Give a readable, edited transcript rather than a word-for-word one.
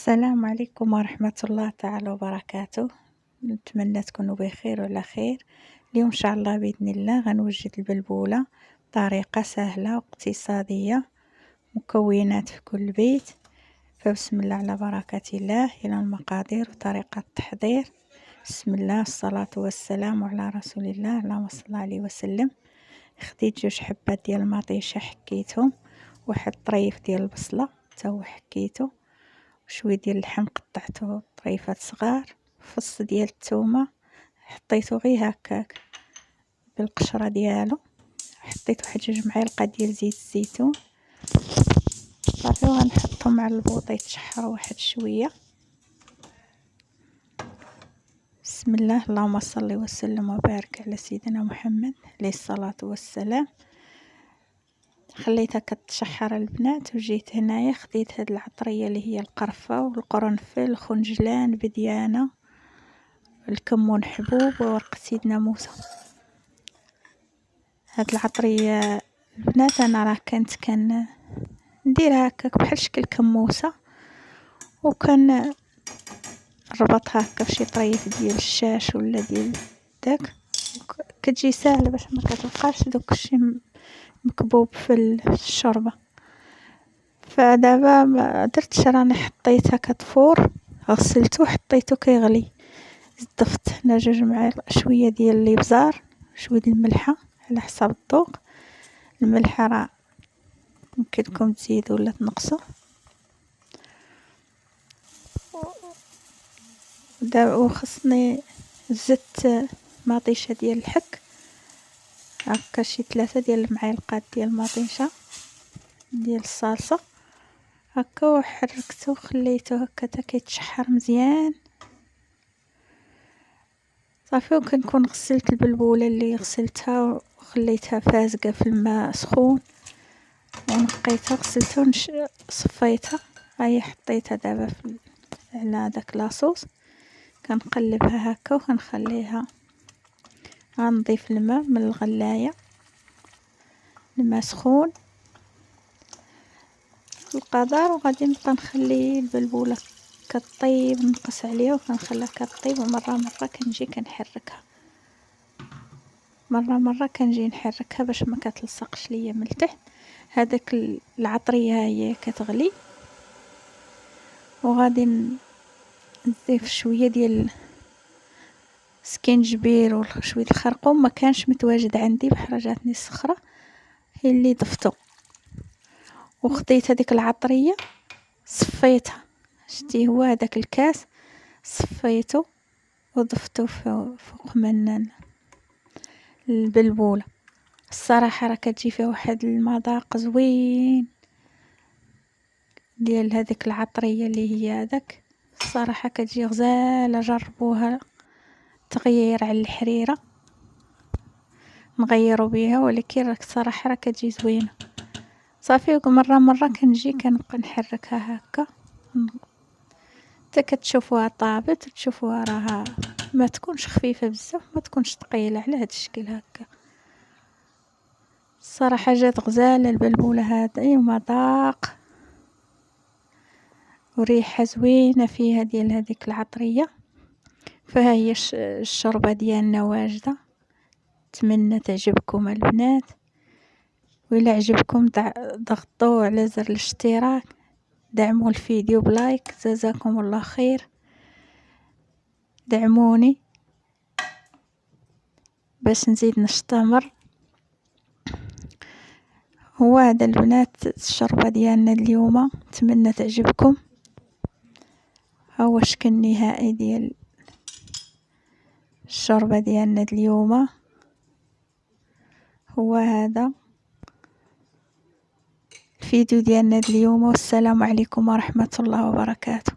السلام عليكم ورحمة الله تعالى وبركاته. نتمنى تكونوا بخير وعلى خير. اليوم إن شاء الله بإذن الله غنوجد البلبولة بطريقة سهلة واقتصادية، مكونات في كل بيت. فبسم الله على بركة الله. إلى المقادير وطريقة التحضير. بسم الله، الصلاة والسلام على رسول الله، اللهم صل عليه وسلم. خديت 2 حبات ديال المطيشة حكيتهم، واحد طريف ديال البصلة تا هو حكيتو، شويه ديال اللحم قطعته طريفات صغار، فص ديال الثومه حطيته غير هكاك بالقشره ديالو، حطيت واحد 2 معالق ديال زيت الزيتون صافي، وغنحطهم مع البوطه يتشحروا واحد شويه. بسم الله، اللهم صل وسلم وبارك على سيدنا محمد عليه الصلاه والسلام. خليتها كتشحر البنات، وجيت هنايا خديت هاد العطريه اللي هي القرفه والقرنفل الخنجلان بديانه الكمون حبوب وورقه سيدنا موسى. هاد العطريه البنات انا راه كان نديرها هكاك بحال شكل كموسه، وكان ربطها هكا فشي طريف ديال الشاش ولا ديال داك، كتجي ساهله باش ما كتبقاش دوك الشي مكبوب في الشوربه. فدابا ما درتش، راني حطيتها كتفور، غسلته وحطيته كيغلي، ضفت هنا 2 معالق شويه ديال الابزار، شويه ديال الملحه على حسب الذوق. الملحه راه يمكنكم تزيدوا ولا تنقصوا. دابا وخصني زدت مطيشه ديال الحك هكا، شي 3 ديال المعالق ديال المطيشه ديال الصلصه هكا، وحركته وخليته هكا تا كيتشحر مزيان صافي. وكنكون غسلت البلبوله اللي غسلتها وخليتها فازقه في الماء سخون، ونقيتها غسلتها صفيتها، هاي حطيتها دابا على داك لاصوص. كنقلبها هكا وكنخليها، غنضيف الماء من الغلايه، الماء سخون في القدر، وغادي نبقى نخلي البلبوله كطيب، نقص عليها وكنخليها كطيب، ومره كنجي كنحركها، مره كنجي نحركها باش ما كتلصقش ليا من التحت. هذاك العطريه هي كتغلي، وغادي نضيف شويه ديال سكينجبير وشويه الخرقوم، ما كانش متواجد عندي بحال جاتني الصخره هي اللي ضفته. وخديت هذيك العطريه صفيتها، شتي هو هذاك الكاس صفيته وضفته فوق من البلبوله. الصراحه راه كتجي فيها واحد المذاق زوين ديال هذيك العطريه اللي هي هذاك، الصراحه كتجي غزاله. جربوها، تغيير على الحريره نغيروا بها، ولكن الصراحه راه كتجي زوينه صافي. مره كنجي كنبقى نحركها هكا حتى كتشوفوها طابت، تشوفوها راها ما تكونش خفيفه بزاف، ما تكونش ثقيله، على هذا الشكل هكا. الصراحه جات غزاله البلبوله هذه، ومذاق وريحه زوينه فيها ديال هذيك العطريه. فها هي الشوربه ديالنا واجده. نتمنى تعجبكم البنات، وإلا عجبكم ضغطوا على زر الاشتراك، دعموا الفيديو بلايك، جزاكم الله خير. دعموني باش نزيد نستمر. هو هذا البنات الشوربه ديالنا اليوم، نتمنى تعجبكم. هو الشكل النهائي ديال الشوربه ديالنا اليوم هو هذا الفيديو ديالنا اليوم. والسلام عليكم ورحمه الله وبركاته.